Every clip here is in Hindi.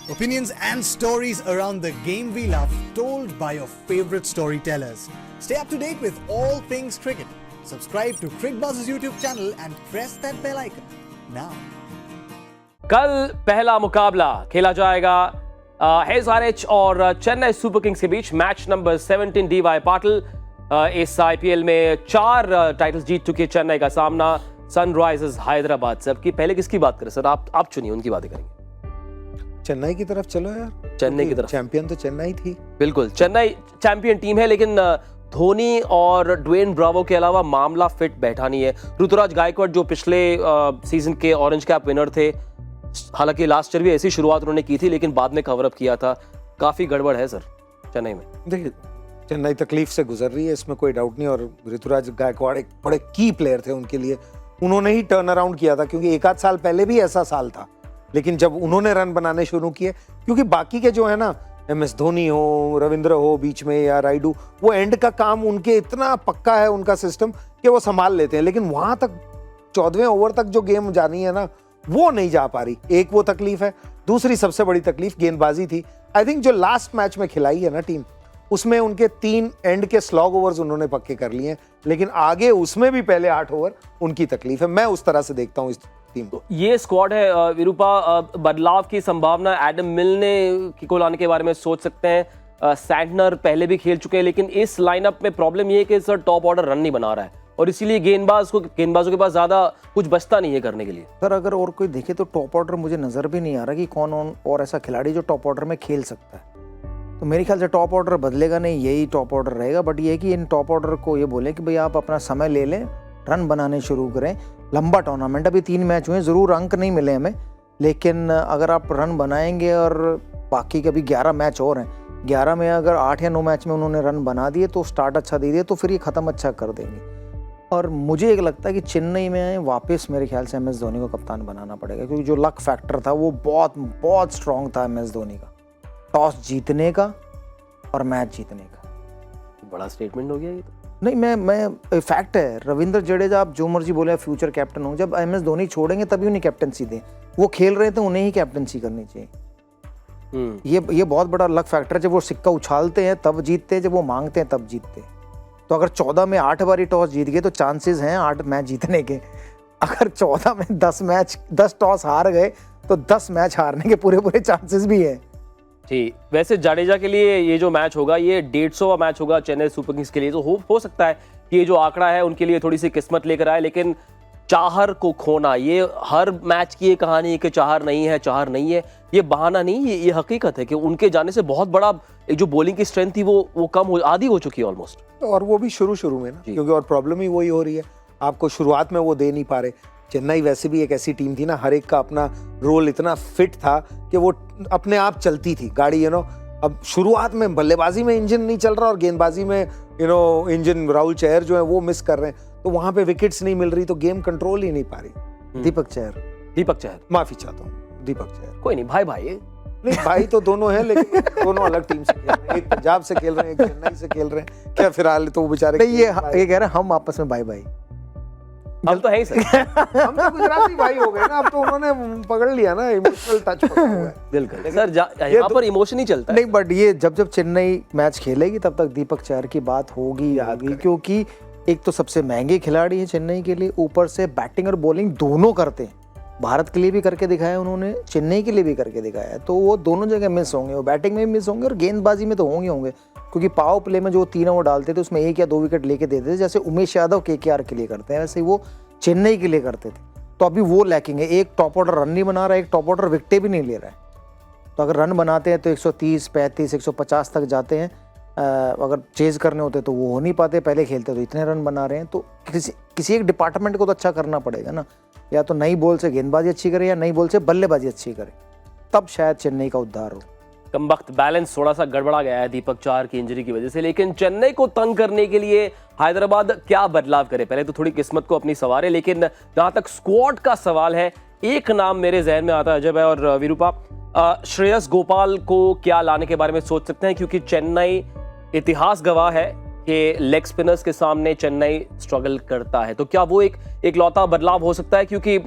Opinions and stories around the game we love, told by your favorite storytellers. Stay up to date with all things cricket. Subscribe to CricBuzz's YouTube channel and press that bell icon now. कल पहला मुकाबला खेला जाएगा एसआरएच और चेन्नई सुपर किंग्स के बीच। मैच नंबर 17 डीवाई पाटिल इस आईपीएल में 4 टाइटल्स जीत चुके चेन्नई का सामना सनराइजर्स हैदराबाद से। अब की पहले किसकी बात करें सर? आप चुनिए, उनकी बातें करेंगे। चेन्नई की तरफ चलो यार, चेन्नई की तरफ। चैंपियन तो चेन्नई थी। बिल्कुल, चेन्नई चैंपियन टीम है, लेकिन धोनी और ड्वेन ब्रावो के अलावा मामला फिट बैठा नहीं है। ऋतुराज गायकवाड़ जो पिछले सीजन के ऑरेंज कैप विनर थे, हालांकि लास्ट ईयर भी ऐसी शुरुआत उन्होंने की थी, लेकिन बाद में कवर अप किया था। काफी गड़बड़ है सर चेन्नई में। देखिए, चेन्नई तकलीफ से गुजर रही है, इसमें कोई डाउट नहीं। और ऋतुराज गायकवाड़ एक बड़े की प्लेयर थे उनके लिए। उन्होंने ही टर्न अराउंड किया था, क्योंकि एक आध साल पहले भी ऐसा साल था, लेकिन जब उन्होंने रन बनाने शुरू किए, क्योंकि बाकी के जो है ना, MS धोनी हो, रविंद्र हो बीच में, या राइडू, वो एंड का काम उनके इतना पक्का है उनका सिस्टम कि वो संभाल लेते हैं। लेकिन वहां तक 14वें ओवर तक जो गेम जानी है ना, वो नहीं जा पा रही। एक वो तकलीफ है। दूसरी सबसे बड़ी तकलीफ गेंदबाजी थी। आई थिंक जो लास्ट मैच में खिलाई है ना टीम, उसमें उनके 3 एंड के स्लॉग ओवर्स उन्होंने पक्के कर लिए हैं, लेकिन आगे उसमें भी पहले 8 ओवर उनकी तकलीफ है। मैं उस तरह से देखता हूँ इस टीम को। ये स्क्वाड है विरूपा, बदलाव की संभावना एडम मिलने को लाने के बारे में सोच सकते हैं। सैंटनर पहले भी खेल चुके हैं, लेकिन इस लाइनअप में प्रॉब्लम ये है कि सर टॉप ऑर्डर रन नहीं बना रहा है, और इसीलिए गेंदबाजों के पास ज्यादा कुछ बचता नहीं है करने के लिए। सर अगर और कोई देखे तो टॉप ऑर्डर मुझे नजर भी नहीं आ रहा कि कौन और ऐसा खिलाड़ी जो टॉप ऑर्डर में खेल सकता है। तो मेरे ख्याल से टॉप ऑर्डर बदलेगा नहीं, यही टॉप ऑर्डर रहेगा। बट ये है कि इन टॉप ऑर्डर को ये बोले कि भाई आप अपना समय ले लें, रन बनाने शुरू करें। लंबा टूर्नामेंट, अभी 3 मैच हुए, ज़रूर अंक नहीं मिले हमें, लेकिन अगर आप रन बनाएंगे, और बाकी के अभी 11 मैच और हैं, 11 में अगर 8 या 9 मैच में उन्होंने रन बना दिए, तो स्टार्ट अच्छा दे दिए, तो फिर ये ख़त्म अच्छा कर देंगे। और मुझे एक लगता है कि चेन्नई में वापस मेरे ख्याल से MS धोनी को कप्तान बनाना पड़ेगा, क्योंकि जो लक फैक्टर था वो बहुत स्ट्रॉन्ग था MS धोनी का, टॉस जीतने का और मैच जीतने का। बड़ा स्टेटमेंट हो गया ये तो। नहीं, मैं फैक्ट है। रविंद्र जडेजा, आप जो मर्जी बोले, फ्यूचर कैप्टन हो, जब MS धोनी छोड़ेंगे तभी उन्हें कैप्टनसी दें। वो खेल रहे थे, उन्हें ही कैप्टनसी करनी चाहिए। ये बहुत बड़ा लक फैक्टर है। जब वो सिक्का उछालते हैं तब जीतते हैं, जब वो मांगते हैं तब जीतते हैं। तो अगर 14 में 8 बारी टॉस जीत गए तो चांसेस हैं 8 मैच जीतने के। अगर 14 में 10 टॉस हार गए तो 10 मैच हारने के पूरे चांसेस भी हैं। ठीक, वैसे जाडेजा के लिए ये जो मैच होगा, ये 150वां मैच होगा चेन्नई सुपर किंग्स के लिए। तो हो सकता है कि ये जो आंकड़ा है उनके लिए थोड़ी सी किस्मत लेकर आए, लेकिन चाहर को खोना, ये हर मैच की ये कहानी है कि चाहर नहीं है, ये बहाना नहीं, ये हकीकत है कि उनके जाने से बहुत बड़ा एक जो बॉलिंग की स्ट्रेंथ थी वो कम आधी हो चुकी है ऑलमोस्ट। और वो भी शुरू में ना, क्योंकि और प्रॉब्लम ही वही हो रही है, आपको शुरुआत में वो दे नहीं पा रहे। चेन्नई वैसे भी एक ऐसी टीम थी ना, हर एक का अपना रोल इतना फिट था कि वो अपने आप चलती थी गाड़ी, अब शुरुआत में बल्लेबाजी में इंजन नहीं चल रहा, और गेंदबाजी में इंजन राहुल चहर जो है वो मिस कर रहे हैं, तो वहां पे विकेट्स नहीं मिल रही, तो गेम कंट्रोल ही नहीं पा रही। दीपक चहर, माफी चाहता हूँ, दीपक चहर। कोई नहीं, भाई नहीं, भाई तो दोनों हैं, लेकिन दोनों अलग टीम से खेल रहे हैं। एक पंजाब से खेल रहे हैं, एक चेन्नई से खेल रहे हैं। क्या फिलहाल तो वो बेचारे नहीं, ये कह रहे हैं हम आपस में भाई हम तो है ही सर। हम तो गुजराती भाई हो गए ना, अब तो उन्होंने पकड़ लिया ना, इमोशनल टच पकड़ा हुआ है। बिल्कुल सर, यहाँ पर इमोशन ही चलता है। नहीं, बट ये जब चेन्नई मैच खेलेगी तब तक दीपक चहर की बात होगी, क्योंकि एक तो सबसे महंगे खिलाड़ी है चेन्नई के लिए, ऊपर से बैटिंग और बॉलिंग दोनों करते हैं। भारत के लिए भी करके दिखाया उन्होंने, चेन्नई के लिए भी करके दिखाया है, तो वो दोनों जगह मिस होंगे। वो बैटिंग में भी मिस होंगे और गेंदबाजी में तो होंगे, क्योंकि पावर प्ले में जो 3 ओवर डालते थे उसमें 1 या 2 विकेट लेके देते थे, जैसे उमेश यादव KKR के लिए करते हैं, वैसे ही वो चेन्नई के लिए करते थे। तो अभी वो लैकिंग है, एक टॉप ऑर्डर रन नहीं बना रहा है, एक टॉप ऑर्डर विकेट भी नहीं ले रहा है। तो अगर रन बनाते हैं तो 130, 35, 150 तक जाते हैं। अगर चेज करने होते तो वो हो नहीं पाते, पहले खेलते तो इतने रन बना रहे हैं। तो किसी एक डिपार्टमेंट को तो अच्छा करना पड़ेगा ना, या तो नई बॉल से गेंदबाजी अच्छी करे या नई बॉल से बल्लेबाजी अच्छी करे, तब शायद चेन्नई का उद्धार हो। कम वक्त बैलेंस थोड़ा सा गड़बड़ा गया है दीपक चहर की इंजरी की वजह से, लेकिन चेन्नई को तंग करने के लिए हैदराबाद क्या बदलाव करे? पहले तो थोड़ी किस्मत को अपनी सवारे, लेकिन जहां तक स्क्वाड का सवाल है, एक नाम मेरे जहन में आता है अजय भाई और विरूपा, श्रेयस गोपाल को क्या लाने के बारे में सोच सकते हैं? क्योंकि चेन्नई इतिहास गवाह है कि लेग स्पिनर्स के सामने चेन्नई स्ट्रगल करता है, तो क्या वो एक लौता बदलाव हो सकता है? क्योंकि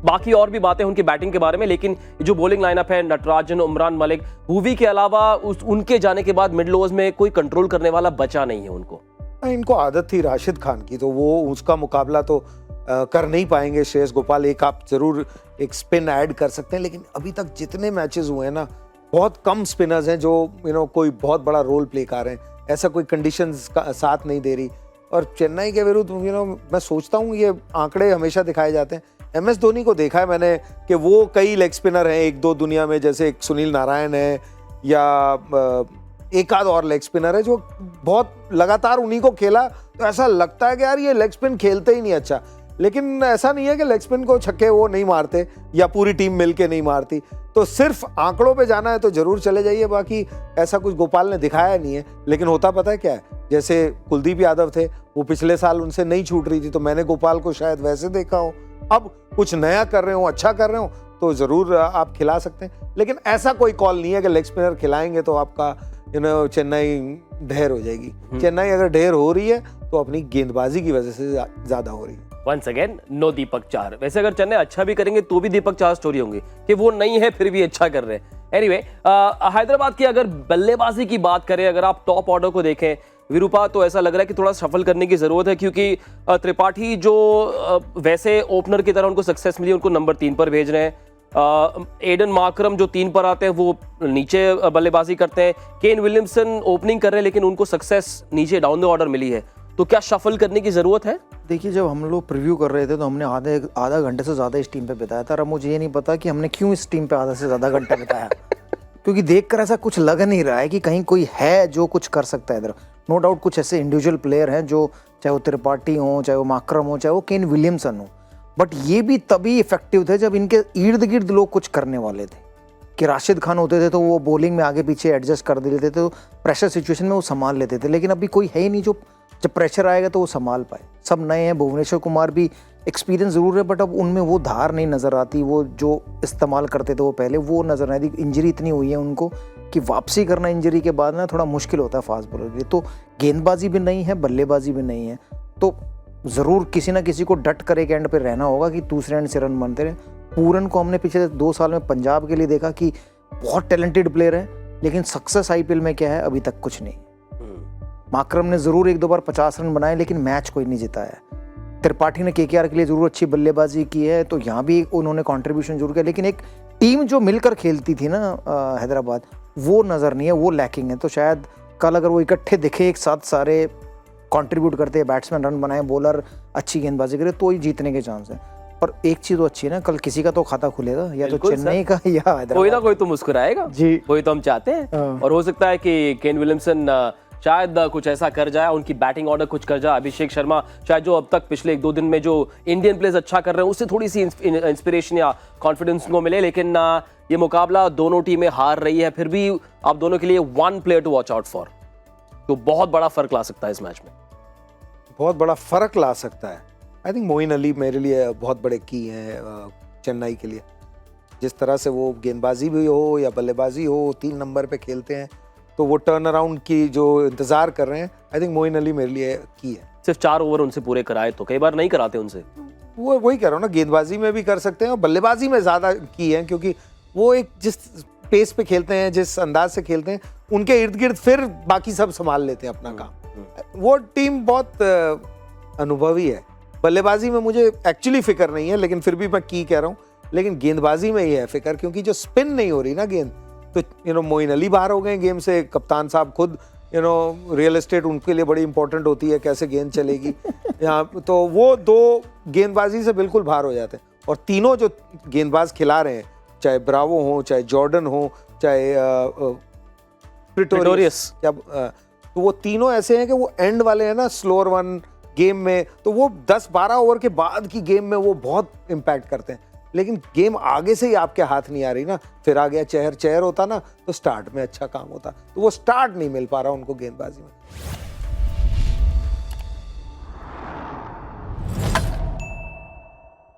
बाकी और भी बातें उनकी बैटिंग के बारे में, लेकिन जो बॉलिंग लाइनअप है, नटराजन, उमरान मलिक, भुवी के अलावा उनके जाने के बाद मिडिल ओवर्स में कोई कंट्रोल करने वाला बचा नहीं है उनको। इनको आदत थी राशिद खान की, तो वो उसका मुकाबला तो कर नहीं पाएंगे श्रेयस गोपाल। एक आप जरूर एक स्पिन ऐड कर सकते हैं, लेकिन अभी तक जितने मैचेस हुए हैं ना, बहुत कम स्पिनर्स हैं जो कोई बहुत बड़ा रोल प्ले कर रहे हैं। ऐसा कोई कंडीशंस का साथ नहीं दे रही। और चेन्नई के विरुद्ध मैं सोचता हूँ ये आंकड़े हमेशा दिखाए जाते हैं। MS धोनी को देखा है मैंने कि वो कई लेग स्पिनर हैं एक दो दुनिया में, जैसे एक सुनील नारायण है या एक आध और लेग स्पिनर है जो बहुत लगातार उन्हीं को खेला तो ऐसा लगता है कि यार ये लेग स्पिन खेलते ही नहीं अच्छा। लेकिन ऐसा नहीं है कि लेग स्पिन को छक्के वो नहीं मारते या पूरी टीम मिलके नहीं मारती। तो सिर्फ आंकड़ों पे जाना है तो जरूर चले जाइए, बाकी ऐसा कुछ गोपाल ने दिखाया नहीं है। लेकिन होता पता है क्या है, जैसे कुलदीप यादव थे, वो पिछले साल उनसे नहीं छूट रही थी, तो मैंने गोपाल को शायद वैसे देखा हो। अब कुछ नया कर रहे हो, अच्छा कर रहे हो तो जरूर आप खिला सकते हैं। लेकिन ऐसा कोई कॉल नहीं है कि लेग स्पिनर खिलाएंगे तो आपका चेन्नई ढेर हो जाएगी। चेन्नई अगर ढेर हो रही है तो अपनी गेंदबाजी की वजह से ज्यादा हो रही है। वंस अगेन नो दीपक चार। वैसे अगर चेन्नई अच्छा भी करेंगे तो भी दीपक चार स्टोरी होंगी कि वो नहीं है फिर भी अच्छा कर रहे हैं। एनीवे, हैदराबाद की अगर बल्लेबाजी की बात करें, अगर आप टॉप ऑर्डर को देखें विरूपा, तो ऐसा लग रहा है कि थोड़ा सफल करने की जरूरत है, क्योंकि त्रिपाठी जो वैसे ओपनर की तरह उनको सक्सेस मिली, उनको नंबर 3 पर भेज रहे हैं। एडन मार्करम जो 3 पर आते हैं वो नीचे बल्लेबाजी करते हैं। केन विलियमसन ओपनिंग कर रहे हैं लेकिन उनको सक्सेस नीचे डाउन द ऑर्डर मिली है। तो क्या शफल करने की जरूरत है? देखिए, जब हम लोग प्रीव्यू कर रहे थे तो हमने आधा घंटे से ज़्यादा इस टीम पे बिताया था। अब मुझे ये नहीं पता कि हमने क्यों इस टीम पे आधा से ज़्यादा घंटा बिताया क्योंकि देखकर ऐसा कुछ लग नहीं रहा है कि कहीं कोई है जो कुछ कर सकता है इधर। नो डाउट कुछ ऐसे इंडिविजुअल प्लेयर हैं जो, चाहे वो त्रिपाठी हो, चाहे वो माकरम हो, चाहे वो केन विलियमसन हो, बट ये भी तभी इफेक्टिव थे जब इनके इर्द गिर्द लोग कुछ करने वाले थे। कि राशिद खान होते थे तो वो बॉलिंग में आगे पीछे एडजस्ट कर देते थे, तो प्रेशर सिचुएशन में वो संभाल लेते थे। लेकिन अभी कोई है ही नहीं जो जब प्रेशर आएगा तो वो संभाल पाए। सब नए हैं। भुवनेश्वर कुमार भी एक्सपीरियंस ज़रूर है, बट अब उनमें वो धार नहीं नज़र आती, वो जो इस्तेमाल करते थे वो पहले, वो नज़र नहीं आती। इंजरी इतनी हुई है उनको कि वापसी करना इंजरी के बाद ना थोड़ा मुश्किल होता है फास्ट बॉलर के लिए। तो गेंदबाजी भी नहीं है, बल्लेबाजी भी नहीं है, तो ज़रूर किसी ना किसी को डट कर एक एंड पर रहना होगा कि दूसरे एंड से रन बनते रहे। पूरन को हमने पिछले 2 साल में पंजाब के लिए देखा कि बहुत टैलेंटेड प्लेयर है, लेकिन सक्सेस IPL में क्या है, अभी तक कुछ नहीं। माकरम ने ज़रूर 1-2 बार 50 रन बनाए, लेकिन मैच कोई नहीं जिताया। त्रिपाठी ने KKR के लिए ज़रूर अच्छी बल्लेबाजी की है, तो यहाँ भी उन्होंने कंट्रीब्यूशन जरूर किया, लेकिन एक टीम जो मिलकर खेलती थी ना हैदराबाद, वो नज़र नहीं है, वो लैकिंग है। तो शायद कल अगर वो इकट्ठे दिखे एक साथ, सारे कंट्रीब्यूट करते हैं, बैट्समैन रन बनाए, बॉलर अच्छी गेंदबाजी करे, तो ही जीतने के चांस है। पर एक चीज़ तो अच्छी है ना, कल किसी का तो खाता खुलेगा, या तो चेन्नई का या हैदराबाद। कोई ना कोई तो मुस्कुराएगा जी, वही तो हम चाहते हैं। और हो सकता है कि केन विलियमसन शायद कुछ ऐसा कर जाए, उनकी बैटिंग ऑर्डर कुछ कर जाए। अभिषेक शर्मा शायद, जो अब तक पिछले 1-2 दिन में जो इंडियन प्लेयर्स अच्छा कर रहे हैं, उससे थोड़ी सी इंस्पिरेशन या कॉन्फिडेंस को मिले। लेकिन ये मुकाबला दोनों टीमें हार रही है, फिर भी आप दोनों के लिए 1 player to watch out for, तो बहुत बड़ा फर्क ला सकता है इस मैच में, बहुत बड़ा फर्क ला सकता है। आई थिंक मोइन अली मेरे लिए बहुत बड़े की हैं चेन्नई के लिए। जिस तरह से वो गेंदबाजी भी हो या बल्लेबाजी हो, 3 नंबर पे खेलते हैं, तो वो टर्न अराउंड की जो इंतजार कर रहे हैं, आई थिंक मोइन अली मेरे लिए की है। सिर्फ 4 ओवर उनसे पूरे कराए तो कई बार नहीं कराते उनसे। वो वही कह रहा हूँ ना, गेंदबाजी में भी कर सकते हैं और बल्लेबाजी में ज़्यादा की है, क्योंकि वो एक जिस पेस पे खेलते हैं, जिस अंदाज से खेलते हैं, उनके इर्द गिर्द फिर बाकी सब संभाल लेते हैं अपना काम। वो टीम बहुत अनुभवी है। बल्लेबाजी में मुझे एक्चुअली फिक्र नहीं है, लेकिन फिर भी मैं की कह रहा हूँ। लेकिन गेंदबाजी में ही है फिक्र, क्योंकि जो स्पिन नहीं हो रही ना गेंद, तो मोइन अली बाहर हो गए गेम से। कप्तान साहब खुद रियल एस्टेट उनके लिए बड़ी इंपॉर्टेंट होती है, कैसे गेंद चलेगी यहाँ, तो वो 2 गेंदबाजी से बिल्कुल बाहर हो जाते हैं। और तीनों जो गेंदबाज खिला रहे हैं, चाहे ब्रावो हो, चाहे जॉर्डन हो, चाहे प्रिटोरियस, तो वो तीनों ऐसे हैं कि वो एंड वाले हैं ना, स्लोअर 1 गेम में, तो वो 10-12 ओवर के बाद की गेम में वो बहुत इम्पैक्ट करते हैं। लेकिन गेम आगे से ही आपके हाथ नहीं आ रही ना, फिर आ गया चेहर होता ना, तो स्टार्ट में अच्छा काम होता, तो वो स्टार्ट नहीं मिल पा रहा उनको गेंदबाजी में।